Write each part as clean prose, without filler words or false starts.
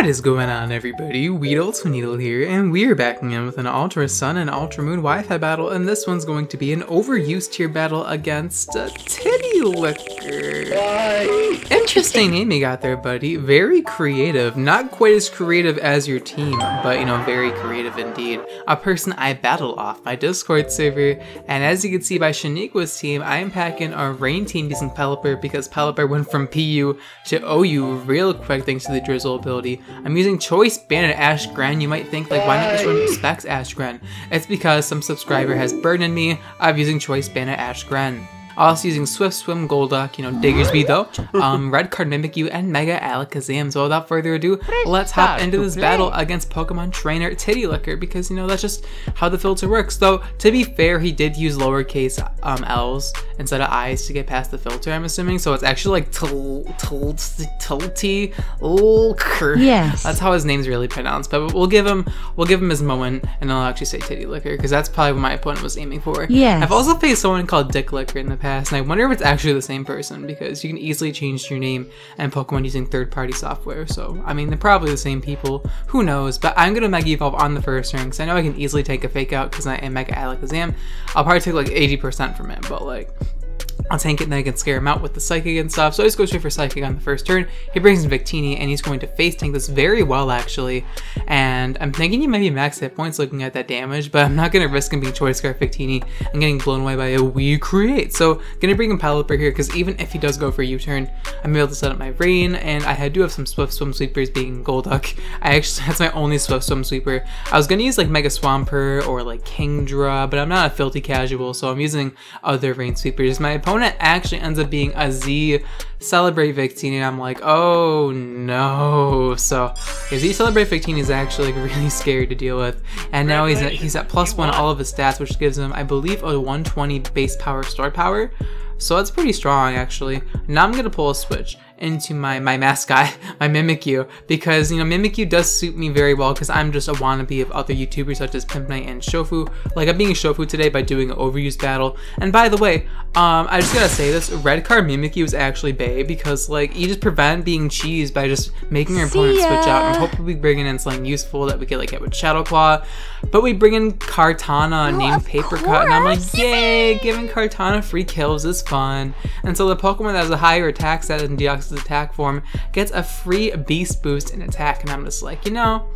What is going on, everybody? WeedleTwineedle here, and we're backing in with an Ultra Sun and Ultra Moon Wi-Fi battle, and this one's going to be an overused tier battle against Titty Licker. Interesting name you got there, buddy. Very creative. Not quite as creative as your team, but you know, very creative indeed. A person I battle off my Discord server, and as you can see by Shaniqua's team, I am packing our Rain team using Pelipper because Pelipper went from PU to OU real quick thanks to the Drizzle ability. I'm using Choice Bandit Ashgren. You might think, like, why not just run Specs Ashgren? It's because some subscriber has burdened me of using Choice Bandit Ashgren. Also using Swift Swim, Golduck, you know, Diggersby though, Red Card Mimikyu, and Mega Alakazam. So without further ado, let's hop into this battle against Pokemon Trainer Titty Licker because, you know, that's just how the filter works. Though, to be fair, he did use lowercase L's instead of I's to get past the filter, I'm assuming. So it's actually like Tilty Licker. Yes. That's how his name's really pronounced. But we'll give him his moment, and I'll actually say Titty Licker because that's probably what my opponent was aiming for. Yeah. I've also faced someone called Dick Licker in the past, and I wonder if it's actually the same person because you can easily change your name and Pokemon using third-party software. So I mean, they're probably the same people, who knows. But I'm gonna Mega Evolve on the first turn because I know I can easily take a fake out because I am Mega Alakazam. I'll probably take like 80% from it, but like I'll tank it and then I can scare him out with the Psychic and stuff. So I just go straight for Psychic on the first turn. He brings in Victini and he's going to face tank this very well actually. And I'm thinking he might be max hit points looking at that damage, but I'm not going to risk him being Choice Scarf Victini and getting blown away by a Wii Create. So going to bring in Pelipper here because even if he does go for a U-turn, I'm able to set up my Rain, and I do have some Swift Swim Sweepers being Golduck. That's my only Swift Swim Sweeper. I was going to use like Mega Swampert or like Kingdra, but I'm not a filthy casual, so I'm using other Rain Sweepers. My opponent actually ends up being a Z Celebrate Victini, and I'm like, oh no. So Z Celebrate Victini is actually like really scary to deal with, and now he's at +1 all of his stats, which gives him, I believe, a 120 base power store power. So that's pretty strong actually. Now I'm gonna pull a switch into my mascot, my Mimikyu, because you know Mimikyu does suit me very well because I'm just a wannabe of other YouTubers such as Pimp Knight and Shofu. Like, I'm being Shofu today by doing an overused battle. And by the way, I just gotta say this, Red Card Mimikyu is actually bae because like you just prevent being cheesed by just making your opponent switch out. And hopefully bringing in something useful that we can like hit with Shadow Claw. But we bring in Kartana named Paper Cut, and I'm like, yay, giving Kartana free kills is fun. And so the Pokemon that has a higher attack stat than Deoxys attack form gets a free beast boost in attack, and I'm just like, you know,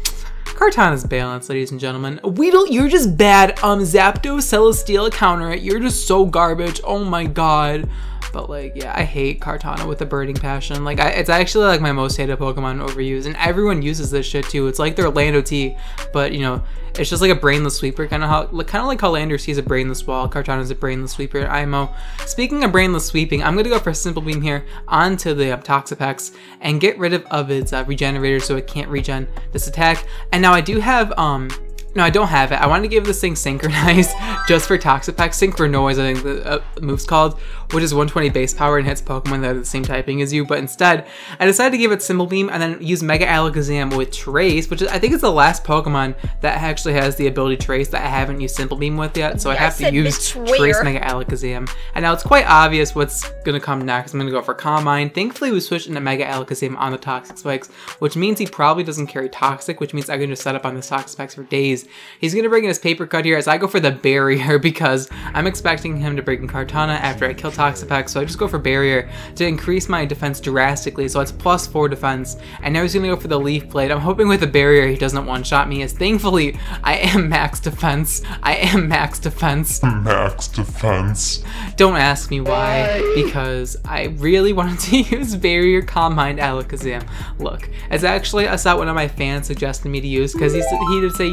Kartana's balanced, ladies and gentlemen. Weedle, you're just bad. Zapdos, Celesteela, counter it. You're just so garbage. Oh my god. But like, yeah, I hate Kartana with a burning passion. Like, it's actually like my most hated Pokemon overused, and everyone uses this shit too. It's like their Lando-T, but you know, it's just like a brainless sweeper, kind of like how Landorus-t is a brainless wall. Kartana's a brainless sweeper. IMO. Speaking of brainless sweeping, I'm gonna go for a Simple Beam here onto the Toxapex and get rid of its regenerator so it can't regen this attack. And now I do have no, I don't have it. I wanted to give this thing Synchronize just for Toxapex. Synchronoise, I think the move's called, which is 120 base power and hits Pokemon that are the same typing as you. But instead, I decided to give it Simple Beam and then use Mega Alakazam with Trace, which is, I think it's the last Pokemon that actually has the ability Trace that I haven't used Simple Beam with yet. So I have to use Trace Mega Alakazam. And now it's quite obvious what's going to come next. I'm going to go for Calm Mind. Thankfully, we switched into Mega Alakazam on the Toxic Spikes, which means he probably doesn't carry Toxic, which means I can just set up on this Toxic Spikes for days. He's going to bring in his Paper Cut here as I go for the Barrier because I'm expecting him to bring in Kartana after I kill Toxapex, so I just go for Barrier to increase my defense drastically, so it's +4 defense. And now he's going to go for the Leaf Blade. I'm hoping with the Barrier he doesn't one-shot me, as thankfully I am max defense. I am max defense. Max defense. Don't ask me why, because I really wanted to use Barrier Calm Mind Alakazam. Look, it's actually a set one of my fans suggested me to use because he did say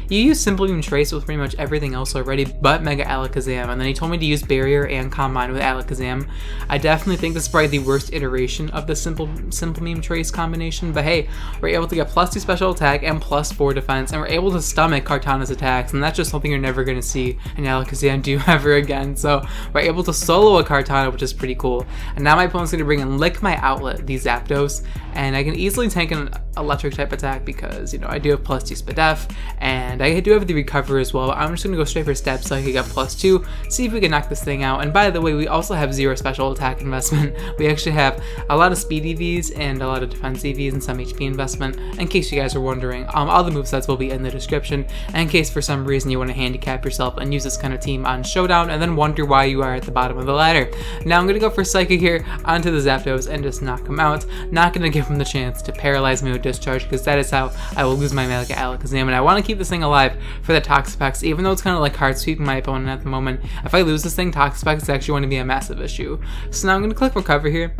you use Simple Beam Trace with pretty much everything else already but Mega Alakazam, and then he told me to use Barrier and Calm Mind with Alakazam. I definitely think this is probably the worst iteration of the Simple Beam Trace combination, but hey, we're able to get +2 special attack and +4 defense, and we're able to stomach Kartana's attacks, and that's just something you're never going to see an Alakazam do ever again. So we're able to solo a Kartana, which is pretty cool. And now my opponent's going to bring in Lick My Outlet, the Zapdos, and I can easily tank an electric type attack because, you know, I do have +2 Spadef, and I do have the recover as well. I'm just going to go straight for Step Psychic at +2, see if we can knock this thing out. And by the way, we also have 0 special attack investment. We actually have a lot of speed EVs and a lot of defense EVs and some HP investment, in case you guys are wondering. All the movesets will be in the description, and in case for some reason you want to handicap yourself and use this kind of team on Showdown and then wonder why you are at the bottom of the ladder. Now I'm going to go for Psychic here onto the Zapdos and just knock him out. Not going to give him the chance to paralyze me with Discharge, because that is how I will lose my Mega Alakazam, and I want to keep this thing alive for the Toxapex, even though it's kind of like hard sweeping my opponent at the moment. If I lose this thing, Toxapex is actually going to be a massive issue. So now I'm going to click Recover here,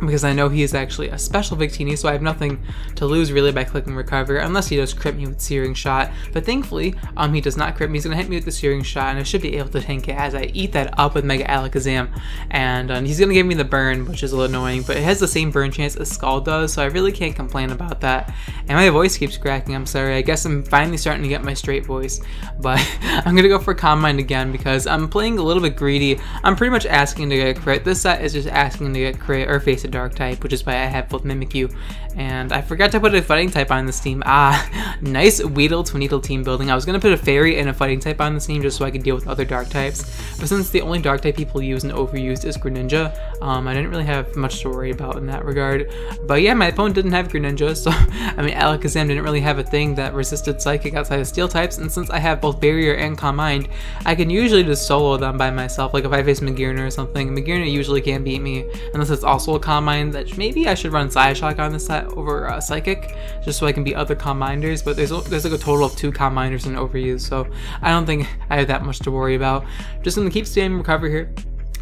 because I know he is actually a special Victini, so I have nothing to lose really by clicking Recover, unless he does crit me with Searing Shot. But thankfully, he does not crit me. He's going to hit me with the Searing Shot, and I should be able to tank it as I eat that up with Mega Alakazam. And he's going to give me the burn, which is a little annoying, but it has the same burn chance as Scald does, so I really can't complain about that. And my voice keeps cracking, I'm sorry. I guess I'm finally starting to get my straight voice, but I'm going to go for Calm Mind again, because I'm playing a little bit greedy. I'm pretty much asking to get crit. This set is just asking to get crit or face a dark type, which is why I have both Mimikyu. And I forgot to put a fighting type on this team. Nice WeedleTwineedle team building. I was going to put a fairy and a fighting type on this team just so I could deal with other dark types, but since the only dark type people use and overused is Greninja, I didn't really have much to worry about in that regard. But yeah, my opponent didn't have Greninja, so I mean, Alakazam didn't really have a thing that resisted Psychic outside of Steel types, and since I have both Barrier and Calm Mind, I can usually just solo them by myself. Like if I face Magearna or something, Magearna usually can't beat me unless it's also a Calm Mind. That maybe I should run Psyshock on this set over Psychic, just so I can beat other Calm Minders, but there's like a total of 2 Calm Minders in overuse, so I don't think I have that much to worry about. Just gonna keep spamming Recover here,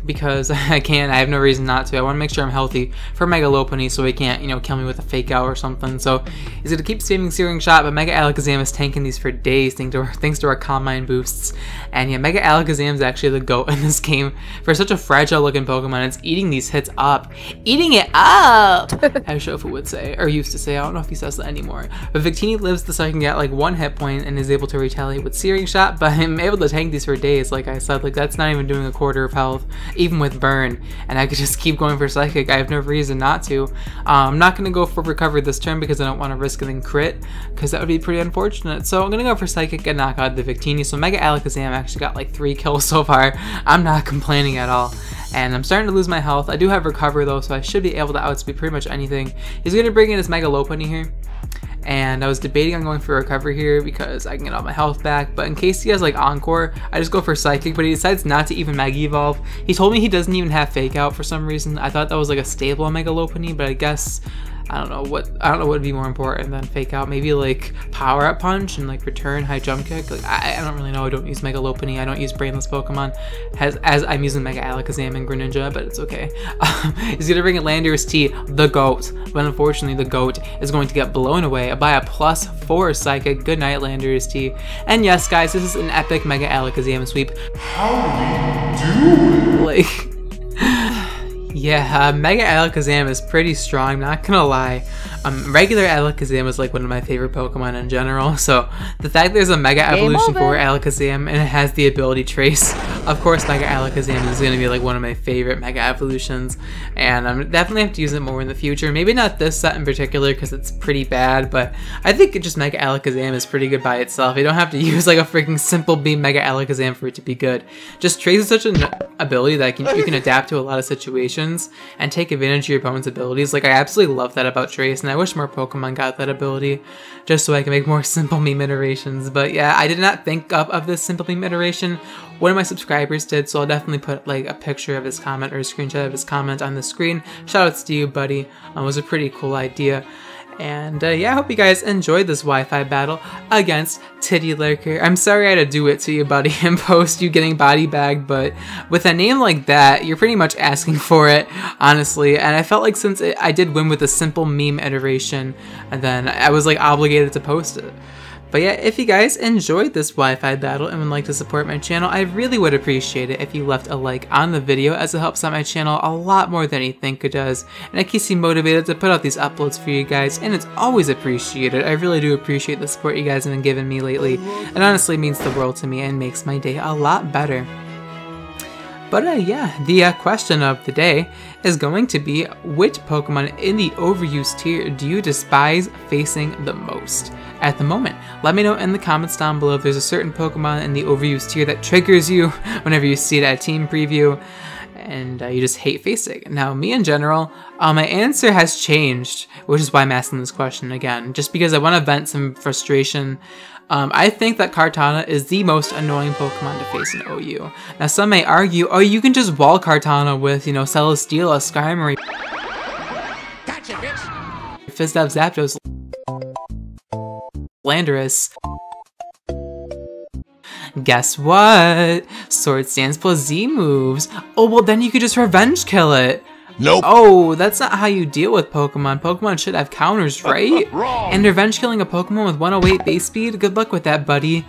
because I can. I have no reason not to. I want to make sure I'm healthy for Mega Lopunny, so he can't, you know, kill me with a Fake Out or something. So he's going to keep spamming Searing Shot, but Mega Alakazam is tanking these for days thanks to our Calm Mind boosts. And yeah, Mega Alakazam is actually the GOAT in this game. For such a fragile looking Pokemon, it's eating these hits up. Eating it up! As Shofu would say, or used to say. I don't know if he says that anymore. But Victini lives so I can get like 1 hit point and is able to retaliate with Searing Shot, but I'm able to tank these for days, like I said. Like that's not even doing a quarter of health, even with burn, and I could just keep going for Psychic. I have no reason not to. I'm not going to go for Recovery this turn because I don't want to risk getting crit, because that would be pretty unfortunate. So I'm going to go for Psychic and knock out the Victini. So Mega Alakazam actually got like 3 kills so far. I'm not complaining at all. And I'm starting to lose my health. I do have Recover though, so I should be able to outspeed pretty much anything. He's going to bring in his Mega Lopunny here. And I was debating on going for Recover here because I can get all my health back, but in case he has like Encore, I just go for Psychic, but he decides not to even Mega Evolve. He told me he doesn't even have Fake Out for some reason. I thought that was like a stable Mega Lopunny, but I guess I don't know what would be more important than Fake Out. Maybe like Power Up Punch and like Return High Jump Kick. Like I don't really know. I don't use Mega Lopunny. I don't use Brainless Pokemon as I'm using Mega Alakazam and Greninja, but it's okay. He's gonna bring in landorus-t, the GOAT, but unfortunately the GOAT is going to get blown away by a +4 Psychic. Good night, landorus-t. And yes, guys, this is an epic Mega Alakazam sweep. How do we do it? Like. Yeah, Mega Alakazam is pretty strong, not gonna lie. Regular Alakazam is like one of my favorite Pokemon in general, so the fact there's a Mega Evolution for Alakazam and it has the ability Trace, of course Mega Alakazam is gonna be like one of my favorite Mega Evolutions, and I'm definitely have to use it more in the future. Maybe not this set in particular because it's pretty bad, but I think just Mega Alakazam is pretty good by itself. You don't have to use like a freaking Simple Beam Mega Alakazam for it to be good. Just Trace is such an ability that you can adapt to a lot of situations and take advantage of your opponent's abilities. Like I absolutely love that about Trace, and I wish more Pokemon got that ability just so I can make more Simple Beam iterations. But yeah, I did not think of this Simple Beam iteration. One of my subscribers did, so I'll definitely put like a picture of his comment or a screenshot of his comment on the screen. Shoutouts to you, buddy. It was a pretty cool idea. And yeah, I hope you guys enjoyed this Wi-Fi battle against Tittylurker. I'm sorry I had to do it to you, buddy, and post you getting body bagged, but with a name like that, you're pretty much asking for it, honestly. And I felt like since I did win with a simple meme iteration, and then I was like obligated to post it. But yeah, if you guys enjoyed this Wi-Fi battle and would like to support my channel, I really would appreciate it if you left a like on the video, as it helps out my channel a lot more than you think it does, and it keeps me motivated to put out these uploads for you guys, and it's always appreciated. I really do appreciate the support you guys have been giving me lately. It honestly means the world to me and makes my day a lot better. But yeah, the question of the day is going to be, which Pokemon in the overused tier do you despise facing the most at the moment? Let me know in the comments down below if there's a certain Pokemon in the overused tier that triggers you whenever you see it at team preview. and you just hate facing. Now, me in general, my answer has changed, which is why I'm asking this question again, just because I want to vent some frustration. I think that Kartana is the most annoying Pokemon to face in OU. Now, some may argue, oh, you can just wall Kartana with, you know, Celesteela, Skarmory, gotcha, bitch! Fizzdev, Zapdos, Landorus. Guess what? Sword Stance plus Z moves. Oh, well then you could just revenge kill it. Nope. Oh, that's not how you deal with Pokemon. Pokemon should have counters, right? And revenge killing a Pokemon with 108 base speed? Good luck with that, buddy.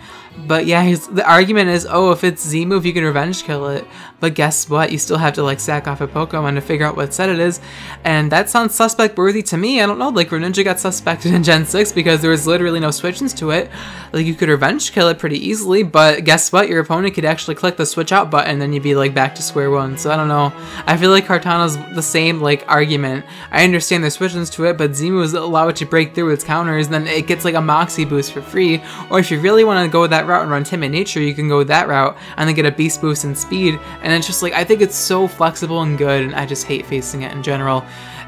But yeah, the argument is, oh, if it's Z move, you can revenge kill it. But guess what? You still have to like sack off a Pokemon to figure out what set it is. And that sounds suspect worthy to me. I don't know, like Greninja got suspected in Gen 6 because there was literally no switch-ins to it. Like you could revenge kill it pretty easily, but guess what? Your opponent could actually click the switch out button and then you'd be like back to square one. So I don't know. I feel like Kartana's the same like argument. I understand there's switch-ins to it, but Z moves allow it to break through its counters, and then it gets like a Moxie boost for free. Or if you really want to go that route and run Timid Nature, you can go that route and then get a beast boost in speed. And it's just like, I think it's so flexible and good, and I just hate facing it in general.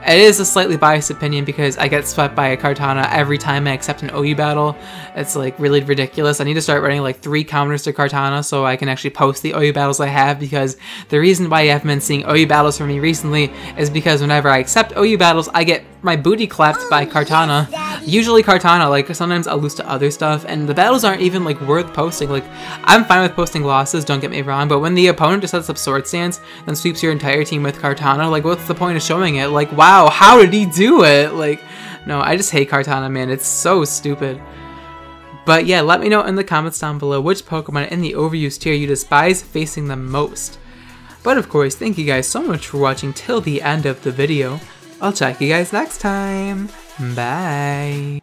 It is a slightly biased opinion because I get swept by a Kartana every time I accept an OU battle. It's like really ridiculous. I need to start running like 3 counters to Kartana so I can actually post the OU battles I have, because the reason why you haven't been seeing OU battles from me recently is because whenever I accept OU battles, I get my booty clapped by Kartana. Usually Kartana, like sometimes I'll lose to other stuff, and the battles aren't even like worth posting. Like I'm fine with posting losses, don't get me wrong, but when the opponent just sets up Sword Stance, then sweeps your entire team with Kartana, like what's the point of showing it? Like wow, how did he do it? Like no, I just hate Kartana, man. It's so stupid. But yeah, let me know in the comments down below which Pokemon in the overused tier you despise facing the most. But of course, thank you guys so much for watching till the end of the video. I'll check you guys next time. Bye.